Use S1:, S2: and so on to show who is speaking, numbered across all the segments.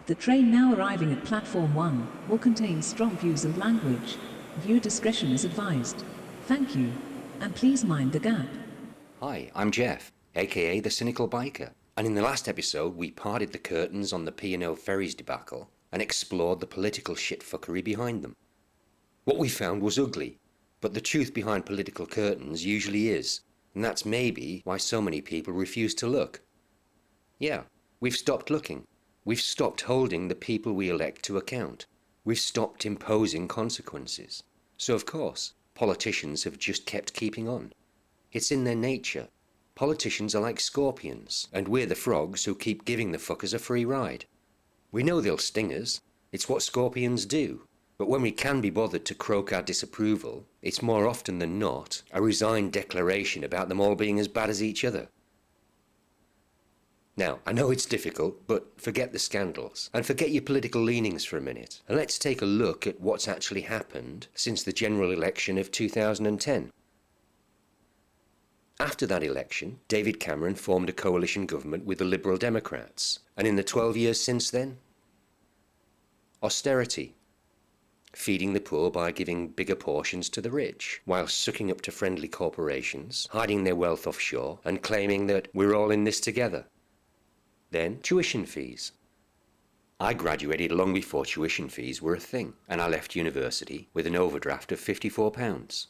S1: The train now arriving at platform 1 will contain strong views and language. Viewer discretion is advised. Thank you, and please mind the gap.
S2: Hi, I'm Jeff, aka the Cynical Biker, and in the last episode we parted the curtains on the P&O Ferries debacle and explored the political shitfuckery behind them. What we found was ugly, but the truth behind political curtains usually is, and that's maybe why so many people refuse to look. Yeah, we've stopped looking. We've stopped holding the people we elect to account. We've stopped imposing consequences. So of course, politicians have just kept keeping on. It's in their nature. Politicians are like scorpions, and we're the frogs who keep giving the fuckers a free ride. We know they'll sting us. It's what scorpions do. But when we can be bothered to croak our disapproval, it's more often than not a resigned declaration about them all being as bad as each other. Now, I know it's difficult, but forget the scandals, and forget your political leanings for a minute, and let's take a look at what's actually happened since the general election of 2010. After that election, David Cameron formed a coalition government with the Liberal Democrats, and in the 12 years since then, austerity. Feeding the poor by giving bigger portions to the rich, while sucking up to friendly corporations, hiding their wealth offshore, and claiming that we're all in this together. Then, tuition fees. I graduated long before tuition fees were a thing, and I left university with an overdraft of £54.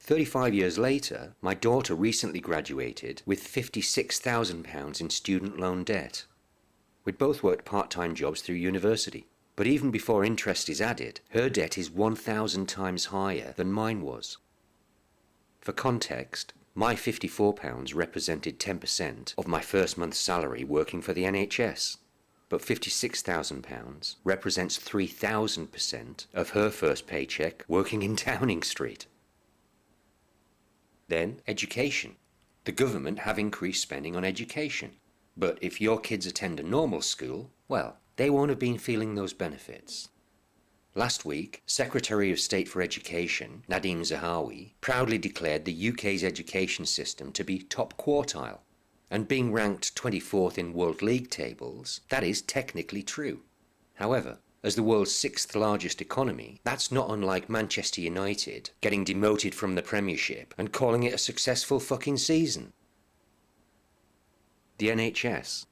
S2: 35 years later, my daughter recently graduated with £56,000 in student loan debt. We'd both worked part-time jobs through university, but even before interest is added, her debt is 1,000 times higher than mine was. For context, my £54 represented 10% of my first month's salary working for the NHS, but £56,000 represents 3,000% of her first paycheck working in Downing Street. Then, education. The government have increased spending on education, but if your kids attend a normal school, well, they won't have been feeling those benefits. Last week, Secretary of State for Education, Nadhim Zahawi, proudly declared the UK's education system to be top quartile, and being ranked 24th in World League tables, that is technically true. However, as the world's 6th largest economy, that's not unlike Manchester United getting demoted from the Premiership and calling it a successful fucking season. The NHS.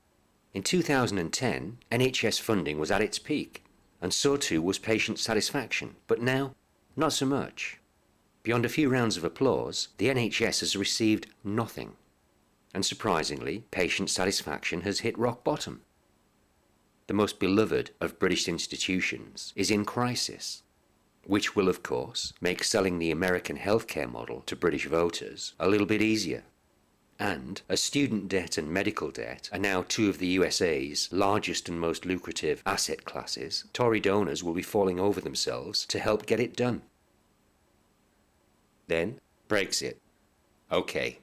S2: In 2010, NHS funding was at its peak, and so too was patient satisfaction, but now, not so much. Beyond a few rounds of applause, the NHS has received nothing. And surprisingly, patient satisfaction has hit rock bottom. The most beloved of British institutions is in crisis, which will of course make selling the American healthcare model to British voters a little bit easier. And as student debt and medical debt are now two of the USA's largest and most lucrative asset classes, Tory donors will be falling over themselves to help get it done. Then, Brexit. Okay.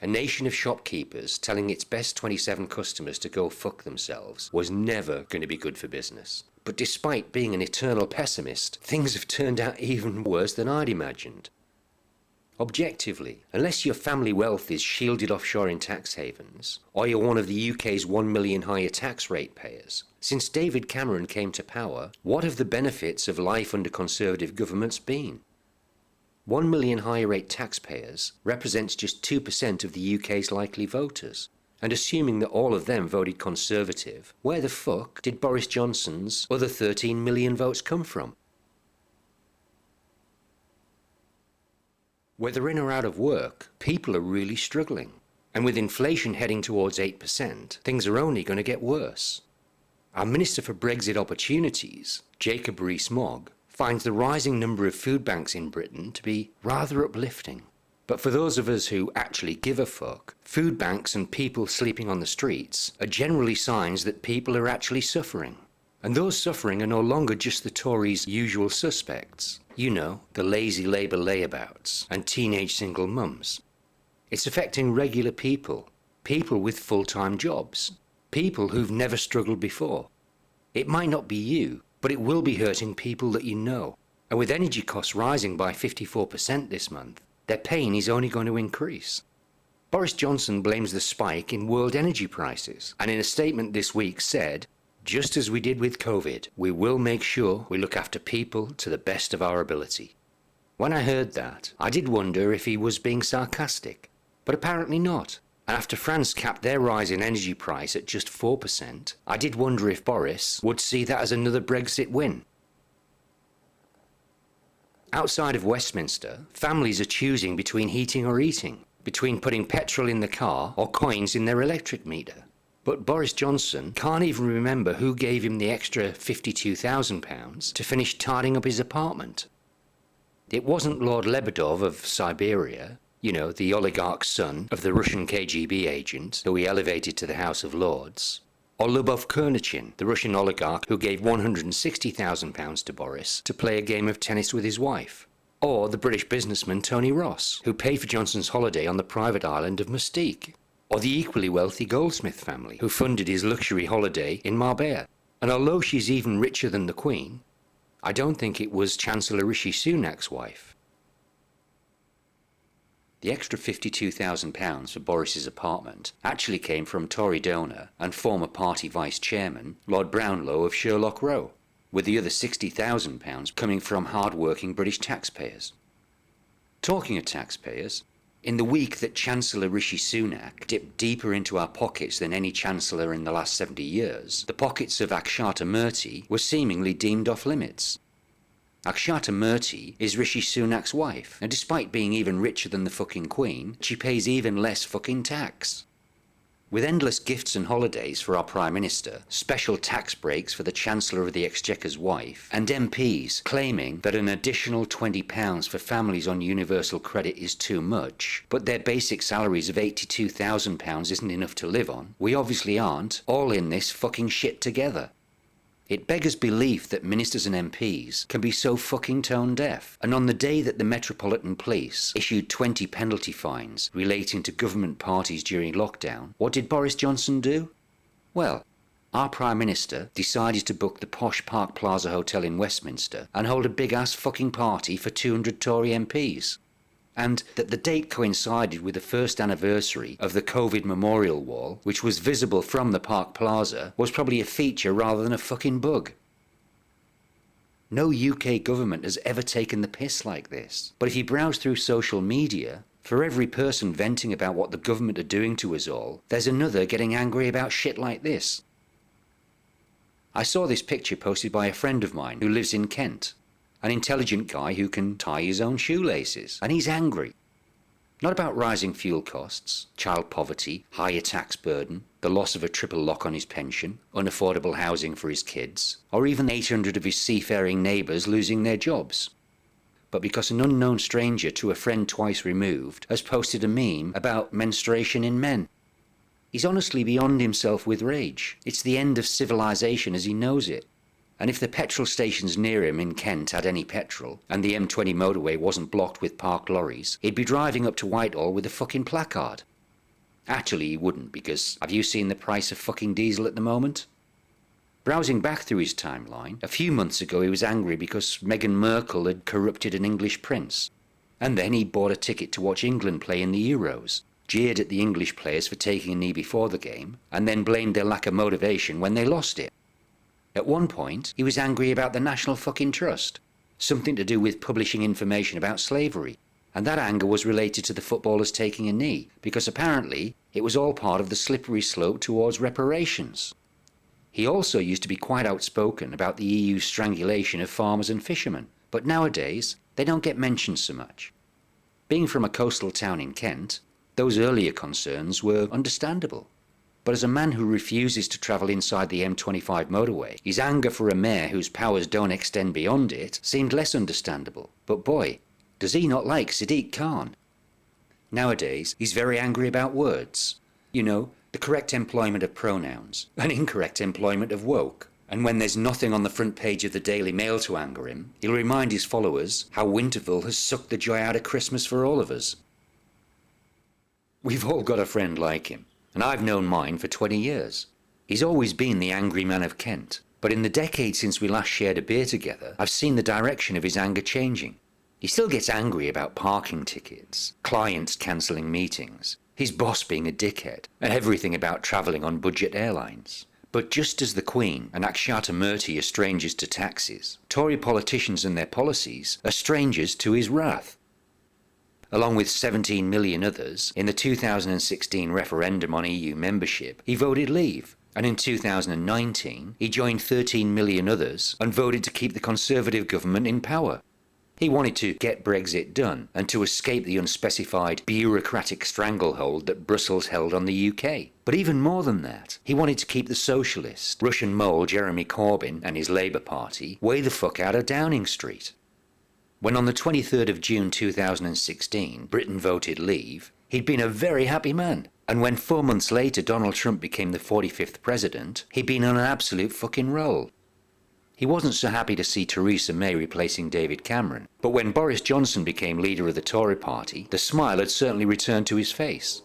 S2: A nation of shopkeepers telling its best 27 customers to go fuck themselves was never going to be good for business. But despite being an eternal pessimist, things have turned out even worse than I'd imagined. Objectively, unless your family wealth is shielded offshore in tax havens, or you're one of the UK's 1 million higher tax rate payers, since David Cameron came to power, what have the benefits of life under Conservative governments been? 1 million higher rate taxpayers represents just 2% of the UK's likely voters, and assuming that all of them voted Conservative, where the fuck did Boris Johnson's other 13 million votes come from? Whether in or out of work, people are really struggling. And with inflation heading towards 8%, things are only going to get worse. Our Minister for Brexit Opportunities, Jacob Rees-Mogg, finds the rising number of food banks in Britain to be rather uplifting. But for those of us who actually give a fuck, food banks and people sleeping on the streets are generally signs that people are actually suffering. And those suffering are no longer just the Tories' usual suspects. You know, the lazy Labour layabouts and teenage single mums. It's affecting regular people, people with full-time jobs, people who've never struggled before. It might not be you, but it will be hurting people that you know. And with energy costs rising by 54% this month, their pain is only going to increase. Boris Johnson blames the spike in world energy prices, and in a statement this week said, Just as we did with COVID, we will make sure we look after people to the best of our ability. When I heard that, I did wonder if he was being sarcastic, but apparently not. And after France capped their rise in energy price at just 4%, I did wonder if Boris would see that as another Brexit win. Outside of Westminster, families are choosing between heating or eating, between putting petrol in the car or coins in their electric meter. But Boris Johnson can't even remember who gave him the extra £52,000 to finish tidying up his apartment. It wasn't Lord Lebedov of Siberia, you know, the oligarch's son of the Russian KGB agent who he elevated to the House of Lords, or Lubov Kurnichin, the Russian oligarch who gave £160,000 to Boris to play a game of tennis with his wife, or the British businessman Tony Ross, who paid for Johnson's holiday on the private island of Mustique, or the equally wealthy Goldsmith family, who funded his luxury holiday in Marbella. And although she's even richer than the Queen, I don't think it was Chancellor Rishi Sunak's wife. The extra £52,000 for Boris's apartment actually came from Tory donor and former party vice-chairman Lord Brownlow of Sherlock Row, with the other £60,000 coming from hard-working British taxpayers. Talking of taxpayers, in the week that Chancellor Rishi Sunak dipped deeper into our pockets than any Chancellor in the last 70 years, the pockets of Akshata Murthy were seemingly deemed off limits. Akshata Murthy is Rishi Sunak's wife, and despite being even richer than the fucking Queen, she pays even less fucking tax. With endless gifts and holidays for our Prime Minister, special tax breaks for the Chancellor of the Exchequer's wife, and MPs claiming that an additional £20 for families on universal credit is too much, but their basic salaries of £82,000 isn't enough to live on, we obviously aren't all in this fucking shit together. It beggars belief that ministers and MPs can be so fucking tone deaf, and on the day that the Metropolitan Police issued 20 penalty fines relating to government parties during lockdown, what did Boris Johnson do? Well, our Prime Minister decided to book the posh Park Plaza Hotel in Westminster and hold a big-ass fucking party for 200 Tory MPs. And that the date coincided with the first anniversary of the COVID memorial wall, which was visible from the Park Plaza, was probably a feature rather than a fucking bug. No UK government has ever taken the piss like this. But if you browse through social media, for every person venting about what the government are doing to us all, there's another getting angry about shit like this. I saw this picture posted by a friend of mine who lives in Kent. An intelligent guy who can tie his own shoelaces, and he's angry. Not about rising fuel costs, child poverty, higher tax burden, the loss of a triple lock on his pension, unaffordable housing for his kids, or even 800 of his seafaring neighbours losing their jobs. But because an unknown stranger to a friend twice removed has posted a meme about menstruation in men. He's honestly beyond himself with rage. It's the end of civilization as he knows it. And if the petrol stations near him in Kent had any petrol, and the M20 motorway wasn't blocked with parked lorries, he'd be driving up to Whitehall with a fucking placard. Actually, he wouldn't, because have you seen the price of fucking diesel at the moment? Browsing back through his timeline, a few months ago he was angry because Meghan Markle had corrupted an English prince. And then he bought a ticket to watch England play in the Euros, jeered at the English players for taking a knee before the game, and then blamed their lack of motivation when they lost it. At one point, he was angry about the National fucking Trust, something to do with publishing information about slavery, and that anger was related to the footballers taking a knee, because apparently it was all part of the slippery slope towards reparations. He also used to be quite outspoken about the EU's strangulation of farmers and fishermen, but nowadays they don't get mentioned so much. Being from a coastal town in Kent, those earlier concerns were understandable. But as a man who refuses to travel inside the M25 motorway, his anger for a mayor whose powers don't extend beyond it seemed less understandable. But boy, does he not like Sadiq Khan. Nowadays, he's very angry about words. You know, the correct employment of pronouns, and incorrect employment of woke. And when there's nothing on the front page of the Daily Mail to anger him, he'll remind his followers how Winterval has sucked the joy out of Christmas for all of us. We've all got a friend like him. And I've known mine for 20 years. He's always been the angry man of Kent, but in the decade since we last shared a beer together, I've seen the direction of his anger changing. He still gets angry about parking tickets, clients cancelling meetings, his boss being a dickhead, and everything about travelling on budget airlines.
S3: But just as the Queen and Akshata Murty are strangers to taxes, Tory politicians and their policies are strangers to his wrath. Along with 17 million others, in the 2016 referendum on EU membership, he voted Leave. And in 2019, he joined 13 million others and voted to keep the Conservative government in power. He wanted to get Brexit done and to escape the unspecified bureaucratic stranglehold that Brussels held on the UK. But even more than that, he wanted to keep the socialist, Russian mole Jeremy Corbyn and his Labour Party way the fuck out of Downing Street. When on the 23rd of June 2016, Britain voted Leave, he'd been a very happy man. And when 4 months later Donald Trump became the 45th president, he'd been on an absolute fucking roll. He wasn't so happy to see Theresa May replacing David Cameron, but when Boris Johnson became leader of the Tory party, the smile had certainly returned to his face.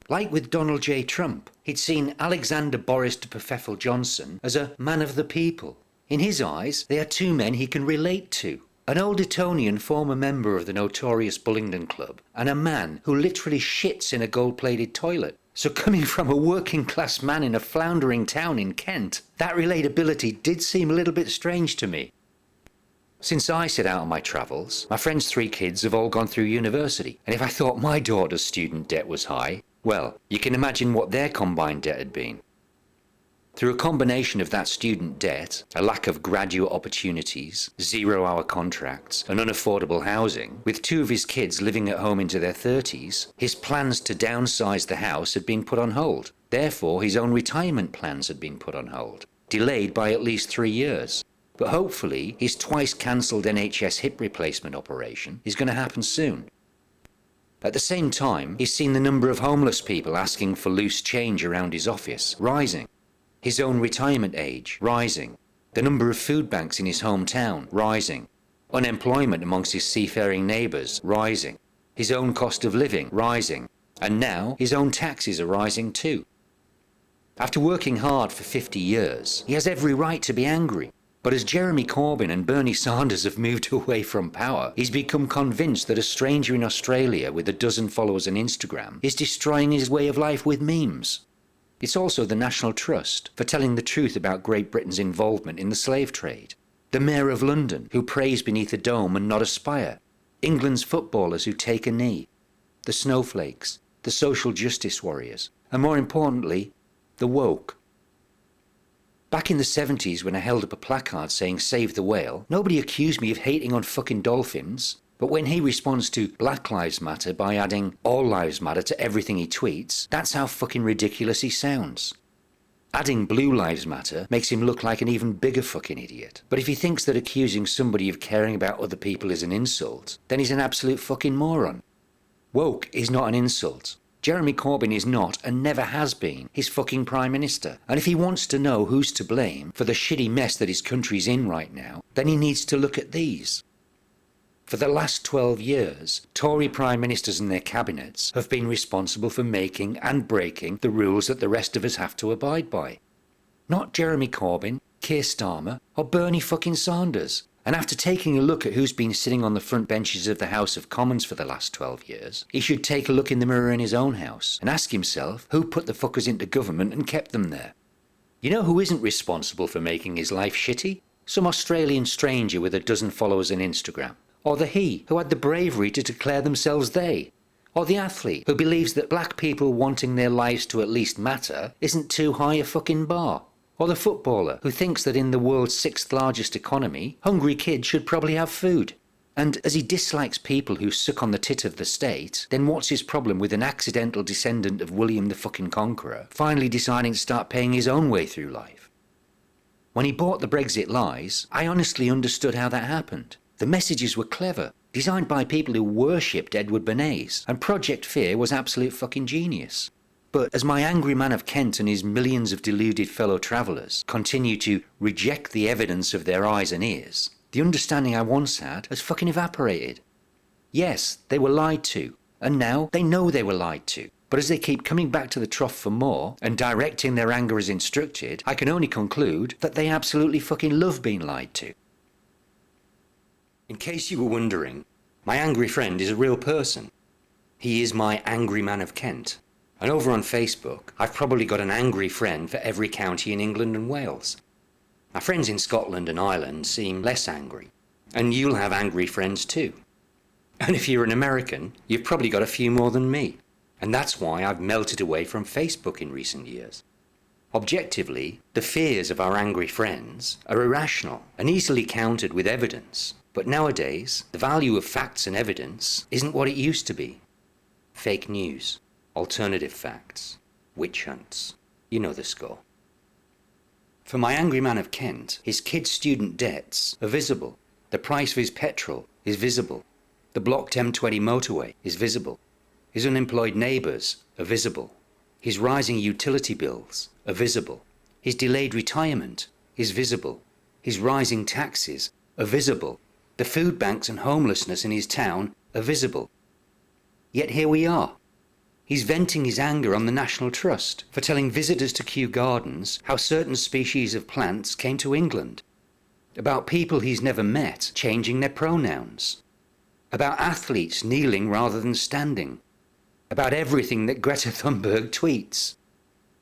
S3: Like with Donald J. Trump, he'd seen Alexander Boris de Perfeffel Johnson as a man of the people. In his eyes, they are two men he can relate to. An old Etonian former member of the notorious Bullingdon Club, and a man who literally shits in a gold-plated toilet. So coming from a working-class man in a floundering town in Kent, that relatability did seem a little bit strange to me. Since I set out on my travels, my friend's 3 kids have all gone through university, and if I thought my daughter's student debt was high, well, you can imagine what their combined debt had been. Through a combination of that student debt, a lack of graduate opportunities, 0-hour contracts, and unaffordable housing, with 2 of his kids living at home into their 30s, his plans to downsize the house had been put on hold. Therefore, his own retirement plans had been put on hold, delayed by at least 3 years. But hopefully, his twice-cancelled NHS hip replacement operation is going to happen soon. At the same time, he's seen the number of homeless people asking for loose change around his office rising. His own retirement age rising, the number of food banks in his hometown rising, unemployment amongst his seafaring neighbours rising, his own cost of living rising, and now his own taxes are rising too. After working hard for 50 years, he has every right to be angry. But as Jeremy Corbyn and Bernie Sanders have moved away from power, he's become convinced that a stranger in Australia with a dozen followers on Instagram is destroying his way of life with memes. It's also the National Trust for telling the truth about Great Britain's involvement in the slave trade. The Mayor of London, who prays beneath a dome and not a spire. England's footballers who take a knee. The snowflakes, the social justice warriors, and more importantly, the woke. Back in the 70s when I held up a placard saying "Save the Whale," nobody accused me of hating on fucking dolphins. But when he responds to Black Lives Matter by adding All Lives Matter to everything he tweets, that's how fucking ridiculous he sounds. Adding Blue Lives Matter makes him look like an even bigger fucking idiot. But if he thinks that accusing somebody of caring about other people is an insult, then he's an absolute fucking moron. Woke is not an insult. Jeremy Corbyn is not, and never has been, his fucking Prime Minister. And if he wants to know who's to blame for the shitty mess that his country's in right now, then he needs to look at these. For the last 12 years, Tory Prime Ministers and their cabinets have been responsible for making and breaking the rules that the rest of us have to abide by. Not Jeremy Corbyn, Keir Starmer, or Bernie fucking Sanders. And after taking a look at who's been sitting on the front benches of the House of Commons for the last 12 years, he should take a look in the mirror in his own house and ask himself who put the fuckers into government and kept them there. You know who isn't responsible for making his life shitty? Some Australian stranger with a dozen followers on Instagram. Or the he who had the bravery to declare themselves they. Or the athlete who believes that black people wanting their lives to at least matter isn't too high a fucking bar. Or the footballer who thinks that in the world's 6th largest economy, hungry kids should probably have food. And as he dislikes people who suck on the tit of the state, then what's his problem with an accidental descendant of William the fucking Conqueror finally deciding to start paying his own way through life? When he bought the Brexit lies, I honestly understood how that happened. The messages were clever, designed by people who worshipped Edward Bernays, and Project Fear was absolute fucking genius. But as my angry man of Kent and his millions of deluded fellow travellers continue to reject the evidence of their eyes and ears, the understanding I once had has fucking evaporated. Yes, they were lied to, and now they know they were lied to. But as they keep coming back to the trough for more, and directing their anger as instructed, I can only conclude that they absolutely fucking love being lied to. In case you were wondering, my angry friend is a real person. He is my angry man of Kent. And over on Facebook, I've probably got an angry friend for every county in England and Wales. My friends in Scotland and Ireland seem less angry. And you'll have angry friends too. And if you're an American, you've probably got a few more than me. And that's why I've melted away from Facebook in recent years. Objectively, the fears of our angry friends are irrational and easily countered with evidence. But nowadays, the value of facts and evidence isn't what it used to be. Fake news, alternative facts, witch hunts. You know the score. For my angry man of Kent, his kids' student debts are visible. The price of his petrol is visible. The blocked M20 motorway is visible. His unemployed neighbours are visible. His rising utility bills are visible. His delayed retirement is visible. His rising taxes are visible. The food banks and homelessness in his town are visible. Yet here we are. He's venting his anger on the National Trust for telling visitors to Kew Gardens how certain species of plants came to England. About people he's never met changing their pronouns. About athletes kneeling rather than standing. About everything that Greta Thunberg tweets.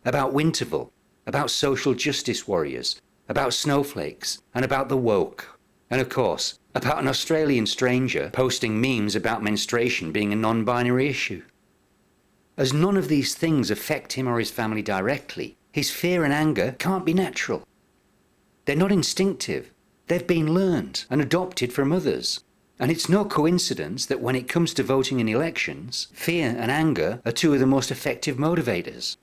S3: About Winterval, about social justice warriors, about snowflakes, and about the woke. And of course, about an Australian stranger posting memes about menstruation being a non-binary issue. As none of these things affect him or his family directly, his fear and anger can't be natural. They're not instinctive. They've been learned and adopted from others. And it's no coincidence that when it comes to voting in elections, fear and anger are two of the most effective motivators.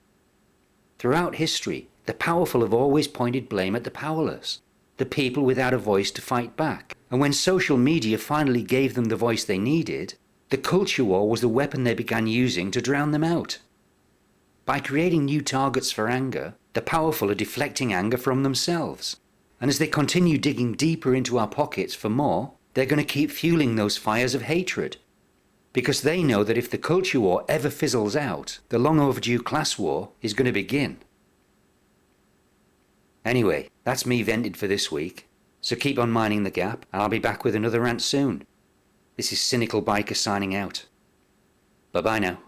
S3: Throughout history, the powerful have always pointed blame at the powerless, the people without a voice to fight back. And when social media finally gave them the voice they needed, the culture war was the weapon they began using to drown them out. By creating new targets for anger, the powerful are deflecting anger from themselves. And as they continue digging deeper into our pockets for more, they're going to keep fueling those fires of hatred. Because they know that if the culture war ever fizzles out, the long overdue class war is going to begin. Anyway, that's me vented for this week. So keep on minding the gap, and I'll be back with another rant soon. This is Cynical Biker signing out. Bye-bye now.